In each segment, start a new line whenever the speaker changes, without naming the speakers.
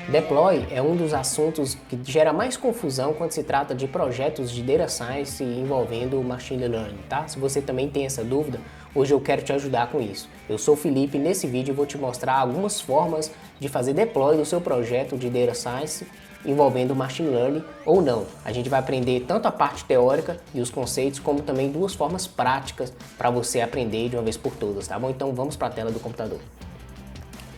Deploy é um dos assuntos que gera mais confusão quando se trata de projetos de Data Science envolvendo Machine Learning, tá? Se você também tem essa dúvida, hoje eu quero te ajudar com isso. Eu sou o Felipe e nesse vídeo eu vou te mostrar algumas formas de fazer deploy do seu projeto de Data Science envolvendo Machine Learning ou não. A gente vai aprender tanto a parte teórica e os conceitos, como também duas formas práticas para você aprender de uma vez por todas, tá bom? Então vamos para a tela do computador.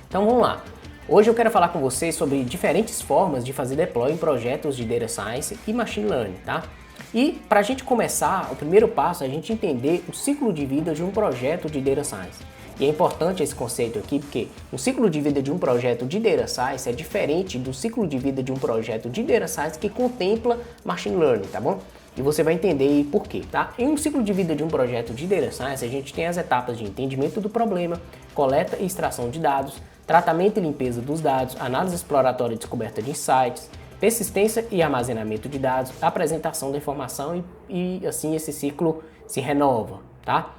Então vamos lá. Hoje eu quero falar com vocês sobre diferentes formas de fazer deploy em projetos de Data Science e Machine Learning, tá? E para a gente começar, o primeiro passo é a gente entender o ciclo de vida de um projeto de Data Science. E é importante esse conceito aqui porque o ciclo de vida de um projeto de Data Science é diferente do ciclo de vida de um projeto de Data Science que contempla Machine Learning, tá bom? E você vai entender por quê, tá? Em um ciclo de vida de um projeto de Data Science, a gente tem as etapas de entendimento do problema, coleta e extração de dados, tratamento e limpeza dos dados, análise exploratória e descoberta de insights, persistência e armazenamento de dados, apresentação da informação e assim esse ciclo se renova, tá?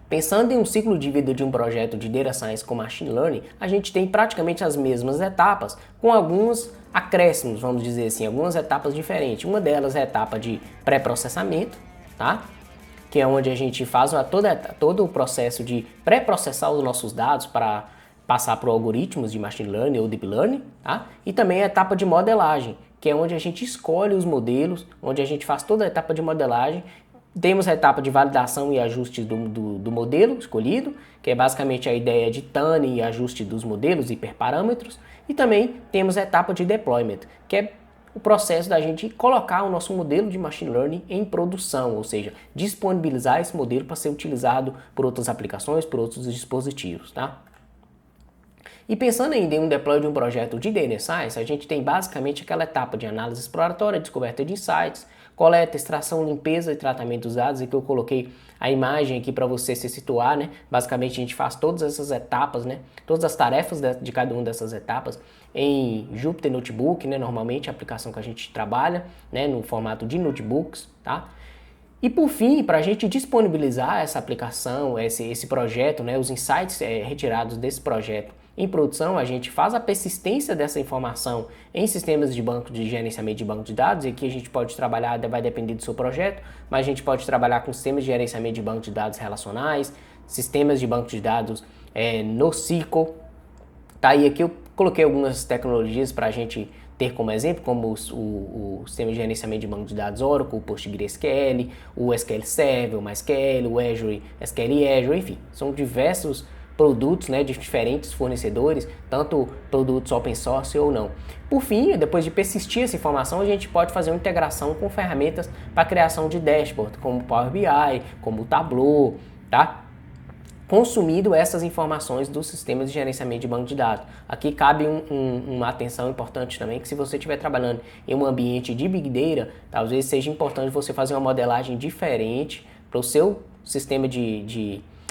Pensando em um ciclo de vida de um projeto de Data Science com Machine Learning, a gente tem praticamente as mesmas etapas, com alguns acréscimos, vamos dizer assim, algumas etapas diferentes. Uma delas é a etapa de pré-processamento, tá? Que é onde a gente faz todo o processo de pré-processar os nossos dados para passar por algoritmos de Machine Learning ou Deep Learning, tá? E também a etapa de modelagem, que é onde a gente escolhe os modelos, onde a gente faz toda a etapa de modelagem. Temos a etapa de validação e ajuste do modelo escolhido, que é basicamente a ideia de tuning e ajuste dos modelos e hiperparâmetros. E também temos a etapa de deployment, que é o processo da gente colocar o nosso modelo de Machine Learning em produção, ou seja, disponibilizar esse modelo para ser utilizado por outras aplicações, por outros dispositivos, tá? E pensando ainda em um deploy de um projeto de Data Science, a gente tem basicamente aquela etapa de análise exploratória, descoberta de insights, coleta, extração, limpeza e tratamento dos dados, e que eu coloquei a imagem aqui para você se situar, né? Basicamente a gente faz todas essas etapas, né? Todas as tarefas de cada uma dessas etapas em Jupyter Notebook, né? Normalmente a aplicação que a gente trabalha, né? No formato de notebooks, tá? E por fim, para a gente disponibilizar essa aplicação, esse projeto, né? Os insights retirados desse projeto em produção, a gente faz a persistência dessa informação em sistemas de banco de gerenciamento de banco de dados, e aqui a gente pode trabalhar, vai depender do seu projeto, mas a gente pode trabalhar com sistemas de gerenciamento de banco de dados relacionais, sistemas de banco de dados NoSQL, tá? E aqui eu coloquei algumas tecnologias para a gente ter como exemplo, como o sistema de gerenciamento de banco de dados Oracle, o PostgreSQL, o SQL Server, o MySQL, o Azure, SQL Azure, enfim, são diversos produtos, né, de diferentes fornecedores, tanto produtos open source ou não. Por fim, depois de persistir essa informação, a gente pode fazer uma integração com ferramentas para criação de dashboard, como o Power BI, como o Tableau, tá? Consumindo essas informações dos sistemas de gerenciamento de banco de dados. Aqui cabe uma atenção importante também, que se você estiver trabalhando em um ambiente de Big Data, talvez seja importante você fazer uma modelagem diferente para o seu sistema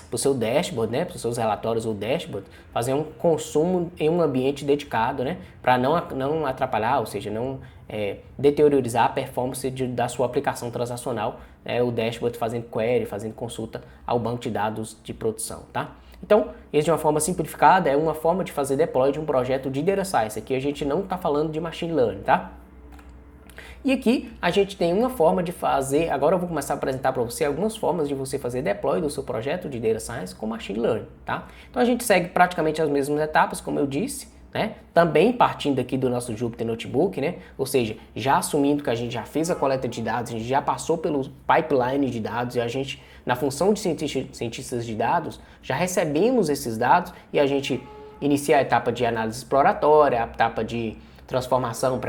para o seu dashboard, né, para os seus relatórios ou dashboard, fazer um consumo em um ambiente dedicado, né, para não atrapalhar, ou seja, não deteriorizar a performance da sua aplicação transacional, o dashboard fazendo query, fazendo consulta ao banco de dados de produção, tá? Então, isso de uma forma simplificada é uma forma de fazer deploy de um projeto de Data Science. Aqui a gente não está falando de Machine Learning, tá? E aqui a gente tem uma forma de fazer, agora eu vou começar a apresentar para você algumas formas de você fazer deploy do seu projeto de Data Science com Machine Learning, tá? Então a gente segue praticamente as mesmas etapas, como eu disse, né? Também partindo aqui do nosso Jupyter Notebook, né? Ou seja, já assumindo que a gente já fez a coleta de dados, a gente já passou pelo pipeline de dados e a gente, na função de cientistas de dados, já recebemos esses dados e a gente inicia a etapa de análise exploratória, a etapa de transformação,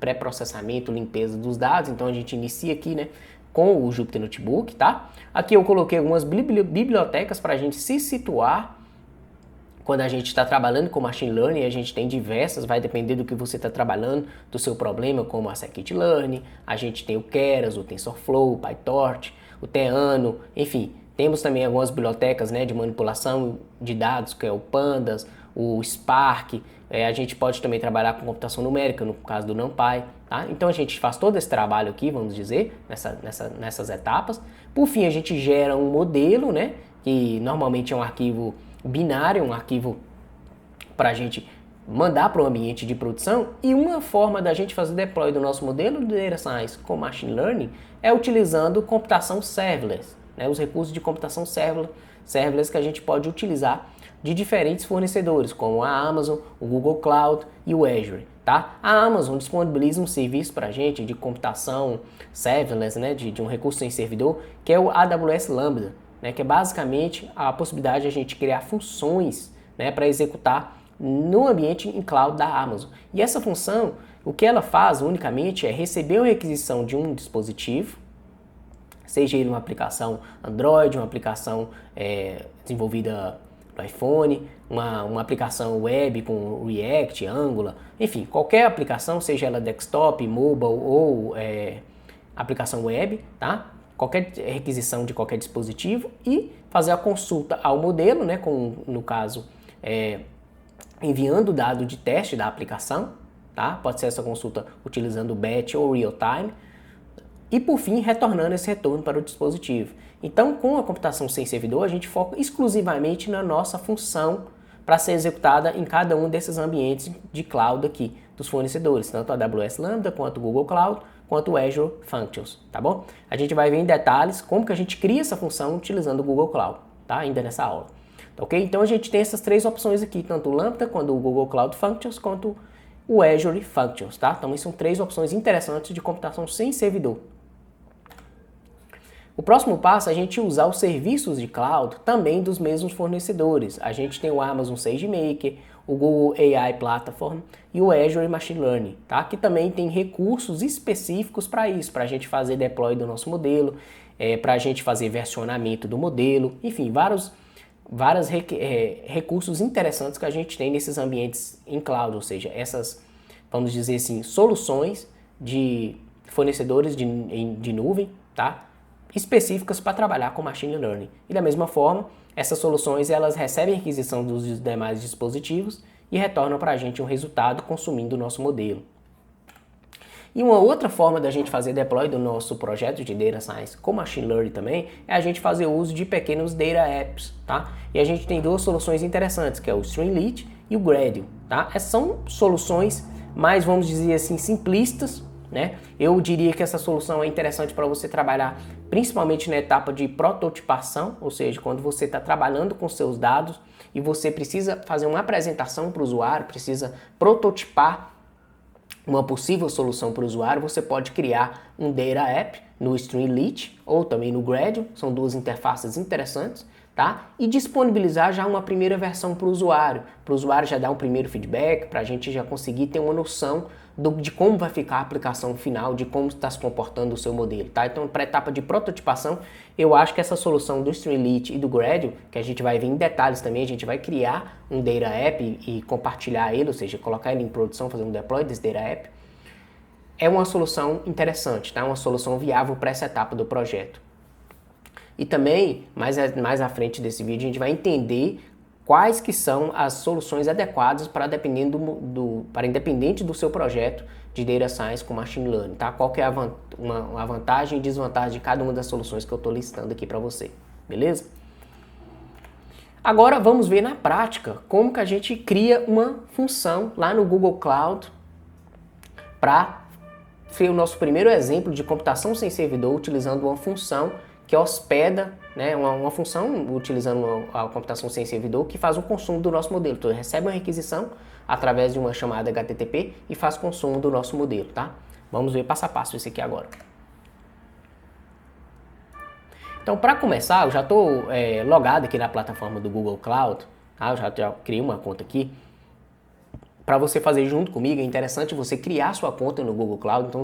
pré-processamento, limpeza dos dados. Então a gente inicia aqui, né, com o Jupyter Notebook, tá? Aqui eu coloquei algumas bibliotecas para a gente se situar quando a gente está trabalhando com Machine Learning. A gente tem diversas, vai depender do que você está trabalhando, do seu problema, como a Scikit-Learn, a gente tem o Keras, o TensorFlow, o PyTorch, o Theano, enfim. Temos também algumas bibliotecas, né, de manipulação de dados, que é o Pandas, o Spark. A gente pode também trabalhar com computação numérica, no caso do NumPy, tá? Então a gente faz todo esse trabalho aqui, vamos dizer, nessas etapas. Por fim, a gente gera um modelo, né, que normalmente é um arquivo binário, um arquivo para a gente mandar para o ambiente de produção. E uma forma da gente fazer deploy do nosso modelo de Data Science com Machine Learning é utilizando computação serverless, né? Os recursos de computação serverless que a gente pode utilizar de diferentes fornecedores, como a Amazon, o Google Cloud e o Azure. Tá? A Amazon disponibiliza um serviço para a gente de computação serverless, né? de um recurso sem servidor, que é o AWS Lambda, né? Que é basicamente a possibilidade de a gente criar funções, né? Para executar no ambiente em cloud da Amazon. E essa função, o que ela faz unicamente é receber uma requisição de um dispositivo, seja ele uma aplicação Android, uma aplicação desenvolvida no iPhone, uma aplicação web com React, Angular, enfim, qualquer aplicação, seja ela desktop, mobile ou aplicação web, tá? Qualquer requisição de qualquer dispositivo e fazer a consulta ao modelo, né? No caso, enviando o dado de teste da aplicação, tá? Pode ser essa consulta utilizando batch ou real time e por fim retornando esse retorno para o dispositivo. Então, com a computação sem servidor, a gente foca exclusivamente na nossa função para ser executada em cada um desses ambientes de cloud aqui dos fornecedores, tanto a AWS Lambda quanto o Google Cloud quanto o Azure Functions, tá bom? A gente vai ver em detalhes como que a gente cria essa função utilizando o Google Cloud, tá? Ainda nessa aula. Ok? Então a gente tem essas três opções aqui, tanto o Lambda, quanto o Google Cloud Functions, quanto o Azure Functions, tá? Então são três opções interessantes de computação sem servidor. O próximo passo é a gente usar os serviços de cloud também dos mesmos fornecedores. A gente tem o Amazon SageMaker, o Google AI Platform e o Azure Machine Learning, tá? Que também tem recursos específicos para isso, para a gente fazer deploy do nosso modelo, para a gente fazer versionamento do modelo, enfim, vários recursos interessantes que a gente tem nesses ambientes em cloud, ou seja, essas, vamos dizer assim, soluções de fornecedores de nuvem, tá? Específicas para trabalhar com Machine Learning. E da mesma forma, essas soluções elas recebem a aquisição dos demais dispositivos e retornam para a gente um resultado consumindo o nosso modelo. E uma outra forma da gente fazer deploy do nosso projeto de Data Science com Machine Learning também é a gente fazer uso de pequenos Data Apps, tá? E a gente tem duas soluções interessantes, que é o Streamlit e o Gradle, tá? Essas são soluções mais, vamos dizer assim, simplistas, né? Eu diria que essa solução é interessante para você trabalhar principalmente na etapa de prototipação, ou seja, quando você está trabalhando com seus dados e você precisa fazer uma apresentação para o usuário, precisa prototipar uma possível solução para o usuário, você pode criar um Data App no Streamlit ou também no Gradle, são duas interfaces interessantes, tá? E disponibilizar já uma primeira versão para o usuário já dar um primeiro feedback, para a gente já conseguir ter uma noção de como vai ficar a aplicação final, de como está se comportando o seu modelo, tá? Então, para a etapa de prototipação, eu acho que essa solução do Streamlit e do Gradle, que a gente vai ver em detalhes também, a gente vai criar um Data App e compartilhar ele, ou seja, colocar ele em produção, fazer um deploy desse Data App, é uma solução interessante, tá? Uma solução viável para essa etapa do projeto. E também, mais à frente desse vídeo, a gente vai entender quais que são as soluções adequadas para independente do seu projeto de Data Science com Machine Learning, tá? Qual que é a vantagem e desvantagem de cada uma das soluções que eu estou listando aqui para você, beleza? Agora vamos ver na prática como que a gente cria uma função lá no Google Cloud para ser o nosso primeiro exemplo de computação sem servidor utilizando uma função que hospeda, né, uma função utilizando a computação sem servidor que faz o consumo do nosso modelo. Então, recebe uma requisição através de uma chamada HTTP e faz consumo do nosso modelo, tá? Vamos ver passo a passo isso aqui agora. Então, para começar, eu já estou logado aqui na plataforma do Google Cloud, tá? Eu já criei uma conta aqui. Para você fazer junto comigo, é interessante você criar sua conta no Google Cloud. Então,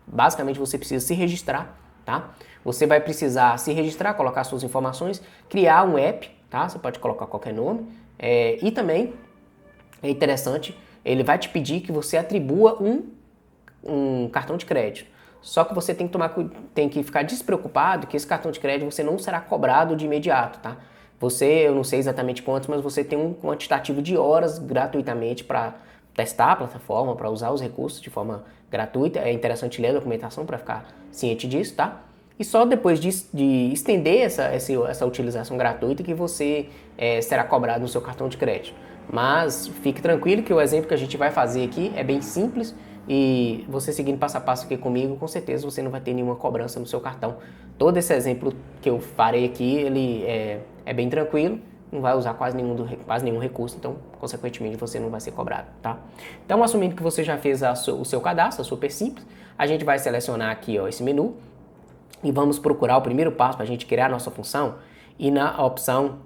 basicamente, você precisa se registrar, tá? Você vai precisar se registrar, colocar suas informações, criar um app, tá? Você pode colocar qualquer nome. E também é interessante, ele vai te pedir que você atribua um cartão de crédito. Só que você tem que ficar despreocupado que esse cartão de crédito você não será cobrado de imediato, tá? Eu não sei exatamente quantos, mas você tem um quantitativo de horas gratuitamente para testar a plataforma, para usar os recursos de forma gratuita. É interessante ler a documentação para ficar ciente disso, tá? E só depois de estender essa utilização gratuita que você será cobrado no seu cartão de crédito. Mas fique tranquilo que o exemplo que a gente vai fazer aqui é bem simples e você seguindo passo a passo aqui comigo, com certeza você não vai ter nenhuma cobrança no seu cartão. Todo esse exemplo que eu farei aqui, ele é bem tranquilo, não vai usar quase nenhum recurso, então, consequentemente, você não vai ser cobrado, tá? Então, assumindo que você já fez o seu cadastro, é super simples, a gente vai selecionar aqui, ó, esse menu e vamos procurar o primeiro passo para a gente criar a nossa função e na opção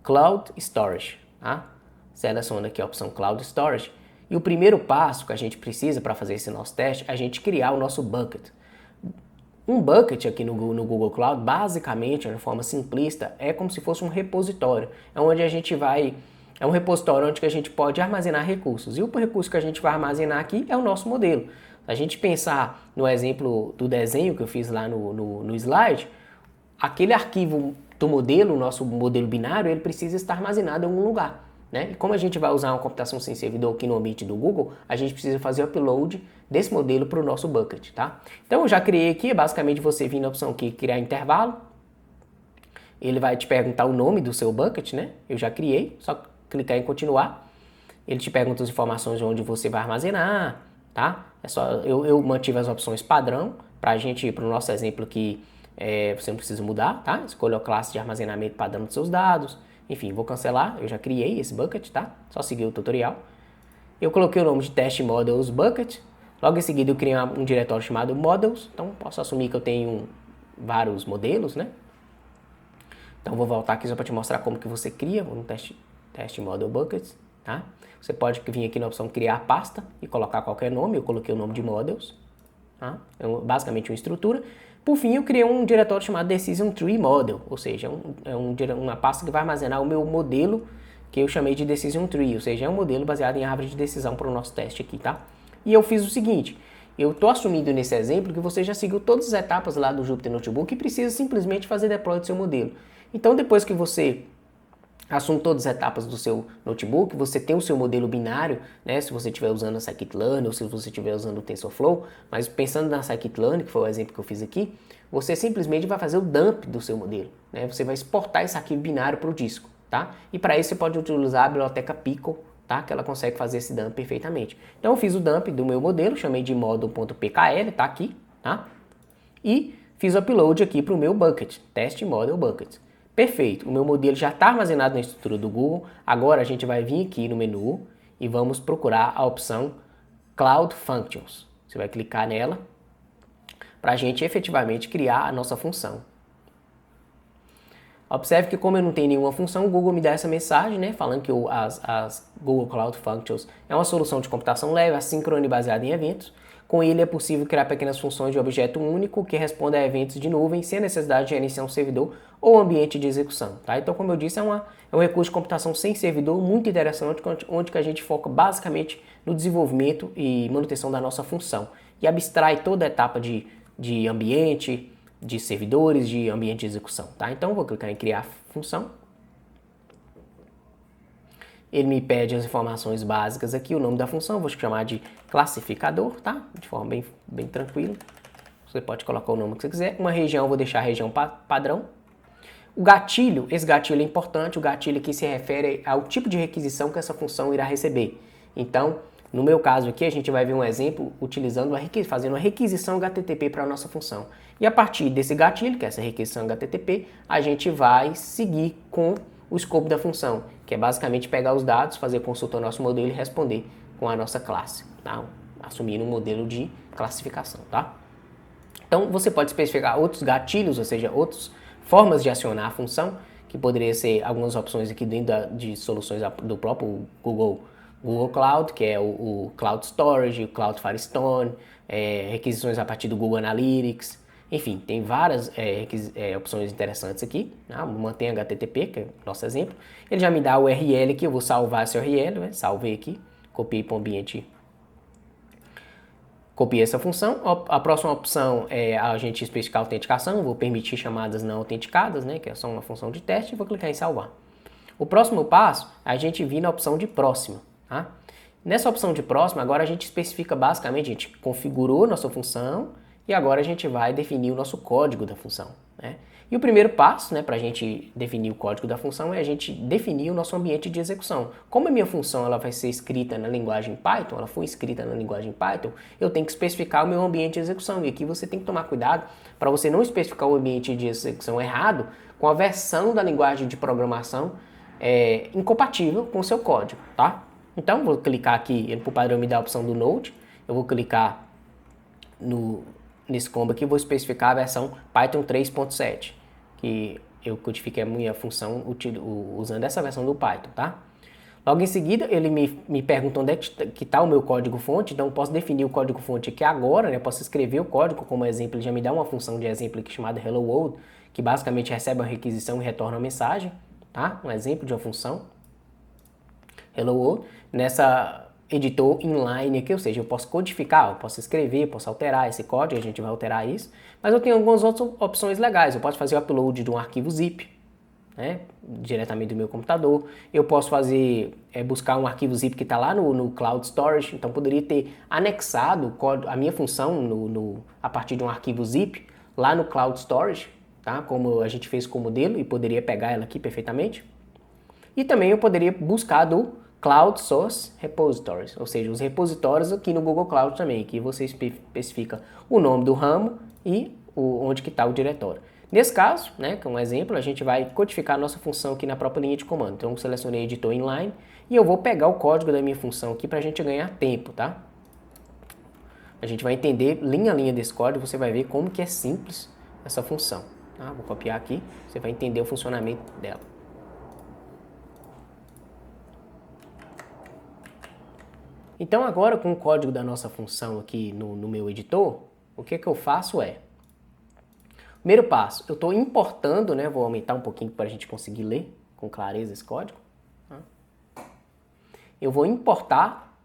Cloud Storage, tá? Seleciona aqui a opção Cloud Storage e o primeiro passo que a gente precisa para fazer esse nosso teste é a gente criar o nosso bucket. Um bucket aqui no Google Cloud, basicamente, de forma simplista, é como se fosse um repositório. É onde a gente vai... É um repositório onde a gente pode armazenar recursos. E o recurso que a gente vai armazenar aqui é o nosso modelo. Se a gente pensar no exemplo do desenho que eu fiz lá no slide, aquele arquivo do modelo, o nosso modelo binário, ele precisa estar armazenado em algum lugar. Né? E como a gente vai usar uma computação sem servidor aqui no ambiente do Google, a gente precisa fazer o upload desse modelo para o nosso bucket, tá? Então eu já criei aqui, basicamente você vir na opção aqui, criar intervalo. Ele vai te perguntar o nome do seu bucket, né? Eu já criei, só clicar em continuar. Ele te pergunta as informações onde você vai armazenar, tá? É só, eu mantive as opções padrão, para a gente ir para o nosso exemplo aqui, você não precisa mudar, tá? Escolha a classe de armazenamento padrão dos seus dados. Enfim, vou cancelar, eu já criei esse bucket, tá? Só seguir o tutorial. Eu coloquei o nome de test models bucket. Logo em seguida eu criei um diretório chamado models. Então posso assumir que eu tenho vários modelos, né? Então vou voltar aqui só para te mostrar como que você cria um test model buckets, tá? Você pode vir aqui na opção criar pasta e colocar qualquer nome. Eu coloquei o nome de models, tá? É basicamente uma estrutura. Por fim, eu criei um diretório chamado Decision Tree Model, ou seja, uma pasta que vai armazenar o meu modelo, que eu chamei de Decision Tree, ou seja, é um modelo baseado em árvore de decisão para o nosso teste aqui, tá? E eu fiz o seguinte, eu estou assumindo nesse exemplo que você já seguiu todas as etapas lá do Jupyter Notebook e precisa simplesmente fazer deploy do seu modelo. Então, depois que você assume todas as etapas do seu notebook, você tem o seu modelo binário, né, se você estiver usando a Scikit-learn ou se você estiver usando o TensorFlow, mas pensando na Scikit-learn, que foi o exemplo que eu fiz aqui, você simplesmente vai fazer o dump do seu modelo, né, você vai exportar esse arquivo binário para o disco, tá? E para isso você pode utilizar a biblioteca Pickle, tá? Que ela consegue fazer esse dump perfeitamente. Então eu fiz o dump do meu modelo, chamei de model.pkl, tá aqui, tá? E fiz o upload aqui para o meu bucket, test model bucket. Perfeito, o meu modelo já está armazenado na estrutura do Google. Agora a gente vai vir aqui no menu e vamos procurar a opção Cloud Functions. Você vai clicar nela para a gente efetivamente criar a nossa função. Observe que como eu não tenho nenhuma função, o Google me dá essa mensagem, né, falando que as Google Cloud Functions é uma solução de computação leve, assíncrona e baseada em eventos. Com ele é possível criar pequenas funções de objeto único que respondem a eventos de nuvem sem a necessidade de gerenciar um servidor ou ambiente de execução. Tá? Então, como eu disse, é um recurso de computação sem servidor muito interessante, onde que a gente foca basicamente no desenvolvimento e manutenção da nossa função e abstrai toda a etapa de ambiente, de servidores, de ambiente de execução. Tá? Então, eu vou clicar em criar função. Ele me pede as informações básicas aqui, o nome da função, vou chamar de classificador, tá? De forma bem tranquila. Você pode colocar o nome que você quiser. Uma região, vou deixar a região padrão. O gatilho, esse gatilho é importante, o gatilho aqui se refere ao tipo de requisição que essa função irá receber. Então, no meu caso aqui, a gente vai ver um exemplo utilizando fazendo uma requisição HTTP para a nossa função. E a partir desse gatilho, que é essa requisição HTTP, a gente vai seguir com o escopo da função, que é basicamente pegar os dados, fazer consulta ao nosso modelo e responder com a nossa classe, tá? Assumindo um modelo de classificação, tá? Então, você pode especificar outros gatilhos, ou seja, outras formas de acionar a função, que poderia ser algumas opções aqui dentro de soluções do próprio Google Cloud, que é o Cloud Storage, o Cloud Firestone, requisições a partir do Google Analytics. Enfim, tem várias opções interessantes aqui. Mantém HTTP, que é o nosso exemplo. Ele já me dá o URL aqui, eu vou salvar esse URL, né? Salvei aqui, copiei para o ambiente. Copiei essa função. A próxima opção é a gente especificar a autenticação. Vou permitir chamadas não autenticadas, né? Que é só uma função de teste, e vou clicar em salvar. O próximo passo é a gente vir na opção de próxima. Tá? Nessa opção de próxima, agora a gente especifica basicamente, a gente configurou nossa função, e agora a gente vai definir o nosso código da função, né? E o primeiro passo, né, para a gente definir o código da função é a gente definir o nosso ambiente de execução. Como a minha função ela vai ser escrita na linguagem Python, ela foi escrita na linguagem Python, eu tenho que especificar o meu ambiente de execução. E aqui você tem que tomar cuidado para você não especificar o ambiente de execução errado com a versão da linguagem de programação incompatível com o seu código, tá? Então, vou clicar aqui, ele por padrão me dá a opção do Node, eu vou clicar nesse combo aqui, vou especificar a versão Python 3.7, que eu codifiquei a minha função usando essa versão do Python, tá? Logo em seguida, ele me pergunta onde é que está o meu código-fonte, então eu posso definir o código-fonte aqui agora, né? Eu posso escrever o código como exemplo, ele já me dá uma função de exemplo aqui chamada Hello World, que basicamente recebe uma requisição e retorna uma mensagem, tá? Um exemplo de uma função. Hello World, nessa editor inline aqui, ou seja, eu posso codificar, eu posso escrever, eu posso alterar esse código, a gente vai alterar isso, mas eu tenho algumas outras opções legais, eu posso fazer o upload de um arquivo zip, né, diretamente do meu computador, eu posso fazer, buscar um arquivo zip que está lá no Cloud Storage, então poderia ter anexado a minha função a partir de um arquivo zip lá no Cloud Storage, tá, como a gente fez com o modelo e poderia pegar ela aqui perfeitamente. E também eu poderia buscar do Cloud Source Repositories, ou seja, os repositórios aqui no Google Cloud também, que você especifica o nome do ramo e onde que está o diretório. Nesse caso, né, como exemplo, a gente vai codificar a nossa função aqui na própria linha de comando. Então eu selecionei editor inline e eu vou pegar o código da minha função aqui para a gente ganhar tempo, tá? A gente vai entender linha a linha desse código, você vai ver como que é simples essa função. Tá? Vou copiar aqui, você vai entender o funcionamento dela. Então agora com o código da nossa função aqui no meu editor, o que eu faço primeiro passo, eu estou importando, né, vou aumentar um pouquinho para a gente conseguir ler com clareza esse código. Eu vou importar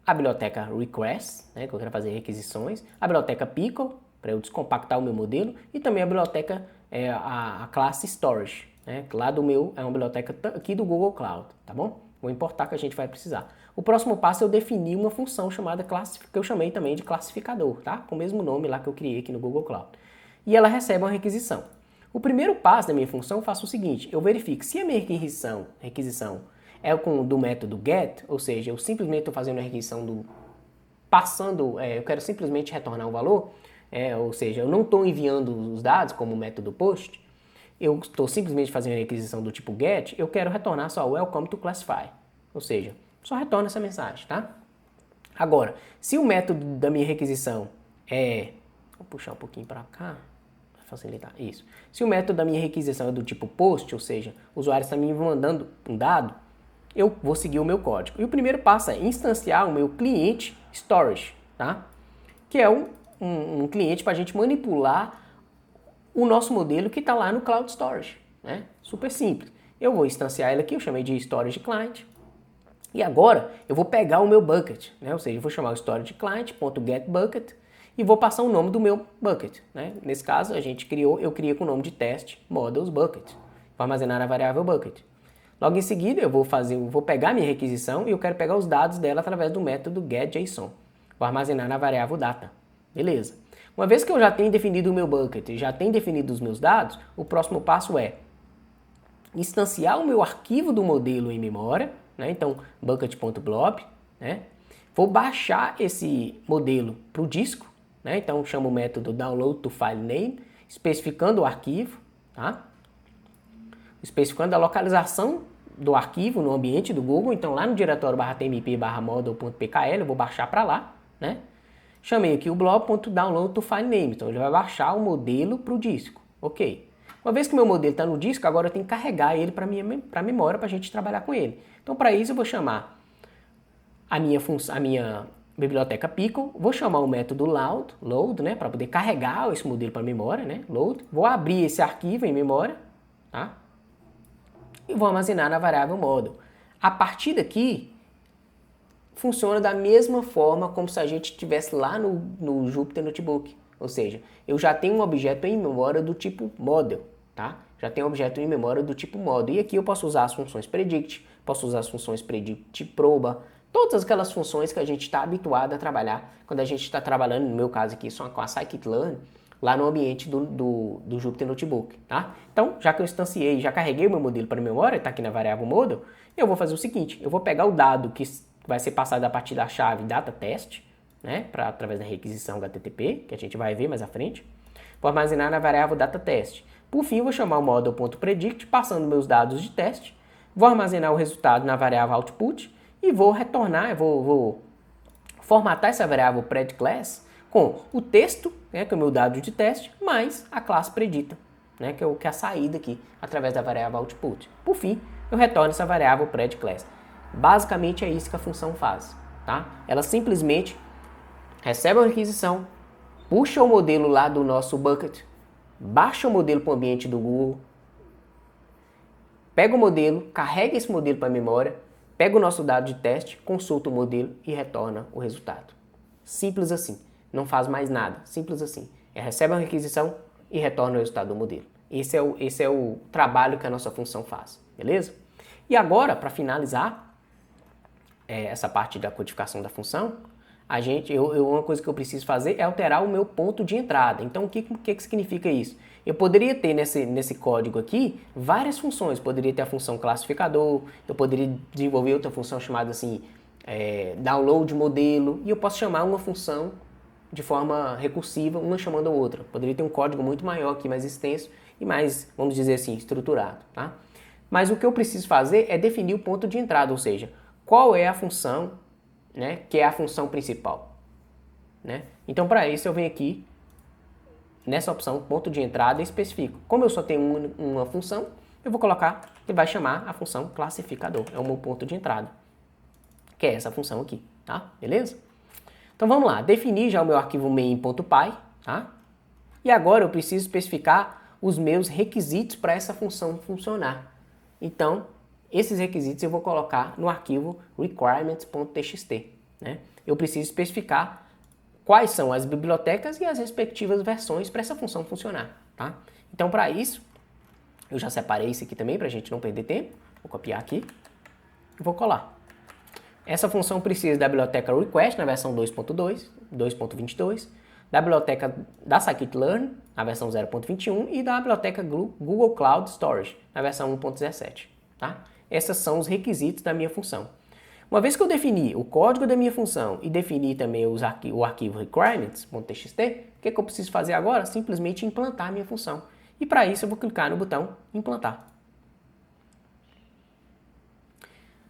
a biblioteca request, né, que eu quero fazer requisições, a biblioteca pickle, para eu descompactar o meu modelo, e também a biblioteca, a classe storage, né, lá do meu, é uma biblioteca aqui do Google Cloud, tá bom? Vou importar que a gente vai precisar. O próximo passo é eu definir uma função chamada que eu chamei também de classificador, tá? Com o mesmo nome lá que eu criei aqui no Google Cloud. E ela recebe uma requisição. O primeiro passo da minha função eu faço o seguinte, eu verifico se a minha requisição é do método get, ou seja, eu simplesmente estou fazendo a requisição eu quero simplesmente retornar um valor, ou seja, eu não estou enviando os dados como o método post, eu estou simplesmente fazendo a requisição do tipo get, eu quero retornar só welcome to classify, ou seja, só retorna essa mensagem, tá? Agora, se o método da minha requisição vou puxar um pouquinho para cá, para facilitar, isso. Se o método da minha requisição é do tipo post, ou seja, o usuário está me mandando um dado, eu vou seguir o meu código. E o primeiro passo é instanciar o meu cliente storage, tá? Que é um cliente para a gente manipular o nosso modelo que está lá no Cloud Storage, né? Super simples. Eu vou instanciar ele aqui, eu chamei de Storage Client. E agora eu vou pegar o meu bucket, né? Ou seja, eu vou chamar o Storage Client.getBucket e vou passar o nome do meu bucket, né? Nesse caso, eu criei com o nome de teste models bucket, para armazenar a variável bucket. Logo em seguida, eu vou pegar a minha requisição e eu quero pegar os dados dela através do método getJSON. Vou armazenar na variável data. Beleza. Uma vez que eu já tenho definido o meu bucket e já tenho definido os meus dados, o próximo passo é instanciar o meu arquivo do modelo em memória, né? Então, bucket.blob, né? Vou baixar esse modelo para o disco, né? Então, chamo o método download to file name, especificando o arquivo, tá? Especificando a localização do arquivo no ambiente do Google, então lá no diretório /tmp/model.pkl, eu vou baixar para lá, né? Chamei aqui o blob.download to file name, então ele vai baixar o modelo para o disco, ok. Uma vez que meu modelo está no disco, agora eu tenho que carregar ele para a memória para a gente trabalhar com ele. Então para isso eu vou chamar a minha biblioteca pickle, vou chamar o método load, né, para poder carregar esse modelo para a memória, né, load. Vou abrir esse arquivo em memória, tá? E vou armazenar na variável model. A partir daqui, funciona da mesma forma como se a gente estivesse lá no Jupyter Notebook. Ou seja, eu já tenho um objeto em memória do tipo model, tá? Já tenho um objeto em memória do tipo model. E aqui eu posso usar as funções predict, posso usar as funções predict proba, todas aquelas funções que a gente está habituado a trabalhar quando a gente está trabalhando, no meu caso aqui, só com a scikit-learn, lá no ambiente do Jupyter Notebook, tá? Então, já que eu instanciei, já carreguei o meu modelo para a memória, está aqui na variável model, eu vou fazer o seguinte, eu vou pegar o dado que vai ser passado a partir da chave DataTest, né, através da requisição HTTP, que a gente vai ver mais à frente, vou armazenar na variável DataTest. Por fim, eu vou chamar o model.predict, passando meus dados de teste, vou armazenar o resultado na variável output e vou retornar, vou formatar essa variável predClass com o texto, né, que é o meu dado de teste, mais a classe predita, né, que é a saída aqui, através da variável output. Por fim, eu retorno essa variável predClass. Basicamente é isso que a função faz, tá? Ela simplesmente recebe a requisição, puxa o modelo lá do nosso bucket, baixa o modelo para o ambiente do Google, pega o modelo, carrega esse modelo para a memória, pega o nosso dado de teste, consulta o modelo e retorna o resultado. Simples assim. Não faz mais nada. Simples assim. Recebe a requisição e retorna o resultado do modelo. Esse é o trabalho que a nossa função faz. Beleza? E agora, para finalizar essa parte da codificação da função, uma coisa que eu preciso fazer é alterar o meu ponto de entrada. Então, o que significa isso? Eu poderia ter nesse código aqui várias funções. Poderia ter a função classificador, eu poderia desenvolver outra função chamada assim, download modelo, e eu posso chamar uma função de forma recursiva, uma chamando a outra. Poderia ter um código muito maior aqui, mais extenso e mais, vamos dizer assim, estruturado, tá? Mas o que eu preciso fazer é definir o ponto de entrada, ou seja, qual é a função, né, que é a função principal, né? Então, para isso, eu venho aqui nessa opção ponto de entrada e especifico. Como eu só tenho uma função, eu vou colocar que vai chamar a função classificador. É o meu ponto de entrada, que é essa função aqui, tá? Beleza? Então vamos lá, definir já o meu arquivo main.py, tá? E agora eu preciso especificar os meus requisitos para essa função funcionar. Então, esses requisitos eu vou colocar no arquivo requirements.txt, né? Eu preciso especificar quais são as bibliotecas e as respectivas versões para essa função funcionar, tá? Então, para isso, eu já separei isso aqui também para a gente não perder tempo. Vou copiar aqui e vou colar. Essa função precisa da biblioteca request na versão 2.2, 2.22, da biblioteca da scikit-learn na versão 0.21 e da biblioteca Google Cloud Storage na versão 1.17, tá? Esses são os requisitos da minha função. Uma vez que eu defini o código da minha função e defini também o arquivo requirements.txt, o que eu preciso fazer agora? Simplesmente implantar a minha função. E para isso eu vou clicar no botão implantar.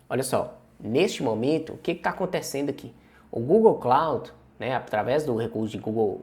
Olha só, neste momento, o que está acontecendo aqui? O Google Cloud, né, através do recurso de Google,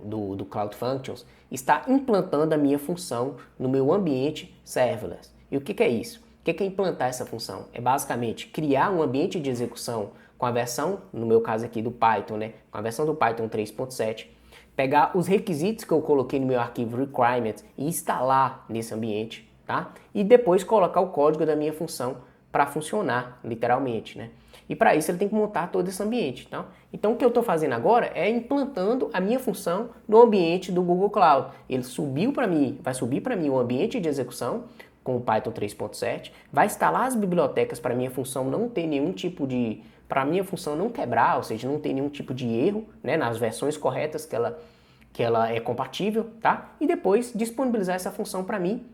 do Cloud Functions, está implantando a minha função no meu ambiente serverless. E o que é isso? O que é implantar essa função? É basicamente criar um ambiente de execução com a versão, no meu caso aqui do Python, né, com a versão do Python 3.7, pegar os requisitos que eu coloquei no meu arquivo requirements e instalar nesse ambiente, tá? E depois colocar o código da minha função para funcionar, literalmente, né? E para isso ele tem que montar todo esse ambiente, tá? Então o que eu estou fazendo agora é implantando a minha função no ambiente do Google Cloud. Ele subiu para mim, vai subir para mim o ambiente de execução com o Python 3.7, vai instalar as bibliotecas para minha função não ter nenhum tipo de, para minha função não quebrar, ou seja, não ter nenhum tipo de erro, né, nas versões corretas que ela é compatível, tá? E depois disponibilizar essa função para mim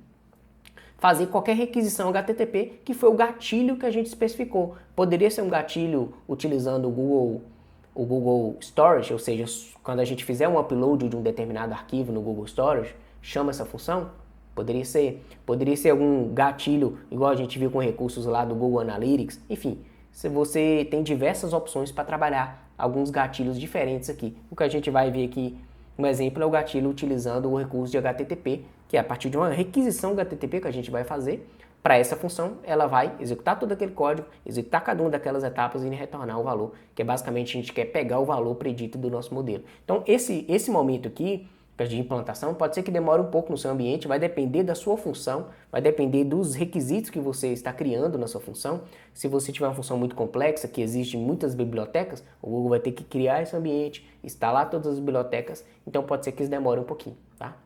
fazer qualquer requisição HTTP, que foi o gatilho que a gente especificou. Poderia ser um gatilho utilizando o Google Storage, ou seja, quando a gente fizer um upload de um determinado arquivo no Google Storage, chama essa função? Poderia ser algum gatilho, igual a gente viu com recursos lá do Google Analytics. Enfim, se você tem diversas opções para trabalhar alguns gatilhos diferentes aqui. O que a gente vai ver aqui, um exemplo é o gatilho utilizando o recurso de HTTP, que é a partir de uma requisição HTTP que a gente vai fazer. Para essa função, ela vai executar todo aquele código, executar cada uma daquelas etapas e retornar o valor, que é basicamente a gente quer pegar o valor predito do nosso modelo. Então, esse momento aqui de implantação pode ser que demore um pouco no seu ambiente, vai depender da sua função, vai depender dos requisitos que você está criando na sua função. Se você tiver uma função muito complexa, que exige muitas bibliotecas, o Google vai ter que criar esse ambiente, instalar todas as bibliotecas, então pode ser que isso demore um pouquinho, tá?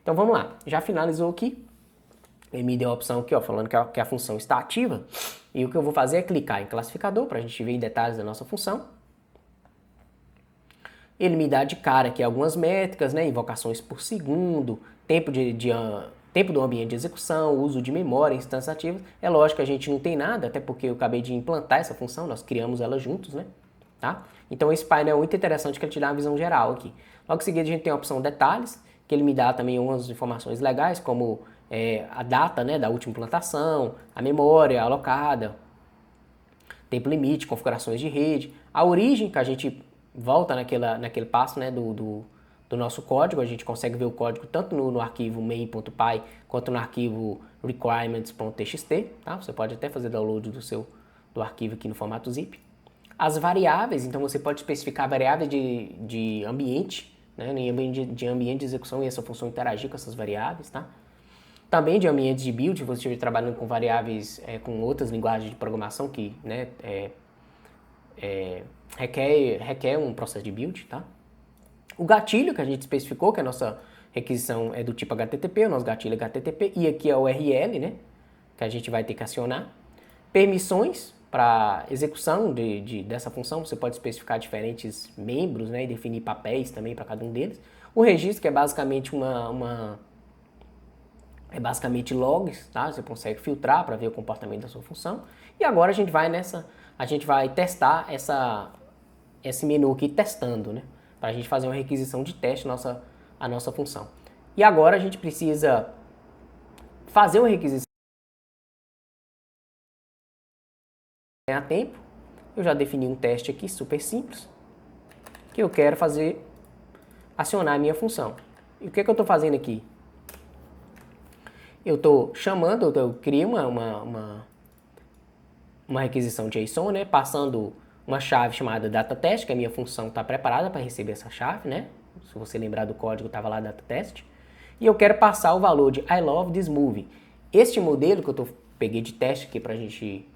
Então vamos lá, já finalizou aqui, ele me deu a opção aqui, ó, falando que a função está ativa, e o que eu vou fazer é clicar em classificador, para a gente ver em detalhes da nossa função. Ele me dá de cara aqui algumas métricas, né? Invocações por segundo, tempo do ambiente de execução, uso de memória, instâncias ativas. É lógico que a gente não tem nada, até porque eu acabei de implantar essa função, nós criamos ela juntos, né? Tá? Então esse painel é muito interessante que ele te dá uma visão geral aqui. Logo em seguida a gente tem a opção detalhes, que ele me dá também algumas informações legais, como a data, né, da última implantação, a memória alocada, tempo limite, configurações de rede, a origem, que a gente volta naquele passo, né, do nosso código, a gente consegue ver o código tanto no arquivo main.py quanto no arquivo requirements.txt, tá? Você pode até fazer download do arquivo aqui no formato zip. As variáveis, então você pode especificar variáveis de ambiente, né, de ambiente de execução e essa função interagir com essas variáveis, tá? Também de ambientes de build, se você estiver trabalhando com variáveis, com outras linguagens de programação que, né, requer um processo de build, tá? O gatilho que a gente especificou, que a nossa requisição é do tipo HTTP, o nosso gatilho é HTTP, e aqui é o URL, né, que a gente vai ter que acionar. Permissões para execução dessa função, você pode especificar diferentes membros, né, e definir papéis também para cada um deles. O registro, que é basicamente basicamente logs, tá? Você consegue filtrar para ver o comportamento da sua função. E agora a gente vai testar esse menu aqui testando, né? Para a gente fazer uma requisição de teste a nossa função. E agora a gente precisa fazer uma requisição a tempo. Eu já defini um teste aqui super simples que eu quero acionar a minha função. E o que eu estou fazendo aqui? Eu estou chamando, eu crio uma requisição JSON, né, passando uma chave chamada DataTest, que a minha função está preparada para receber essa chave, né? Se você lembrar do código, estava lá DataTest. E eu quero passar o valor de I love this movie. Este modelo que eu peguei de teste aqui para a gente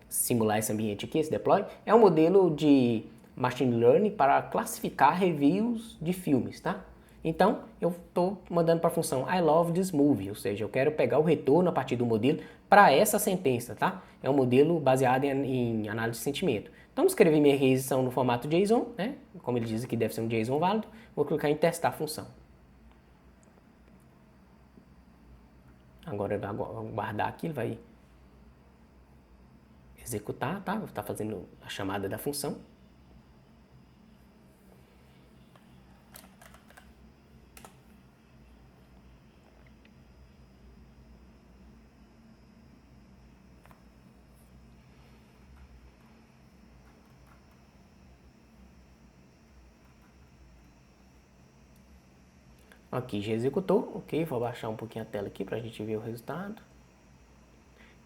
simular esse ambiente aqui, esse deploy, é um modelo de machine learning para classificar reviews de filmes, tá? Então, eu estou mandando para a função I love this movie, ou seja, eu quero pegar o retorno a partir do modelo para essa sentença, tá? É um modelo baseado em análise de sentimento. Então, escrevi minha requisição no formato JSON, né? Como ele diz aqui, deve ser um JSON válido. Vou clicar em testar a função. Agora ele vai guardar aqui, ele vai executar, tá? Vou estar fazendo a chamada da função. Aqui já executou, ok, vou abaixar um pouquinho a tela aqui para a gente ver o resultado.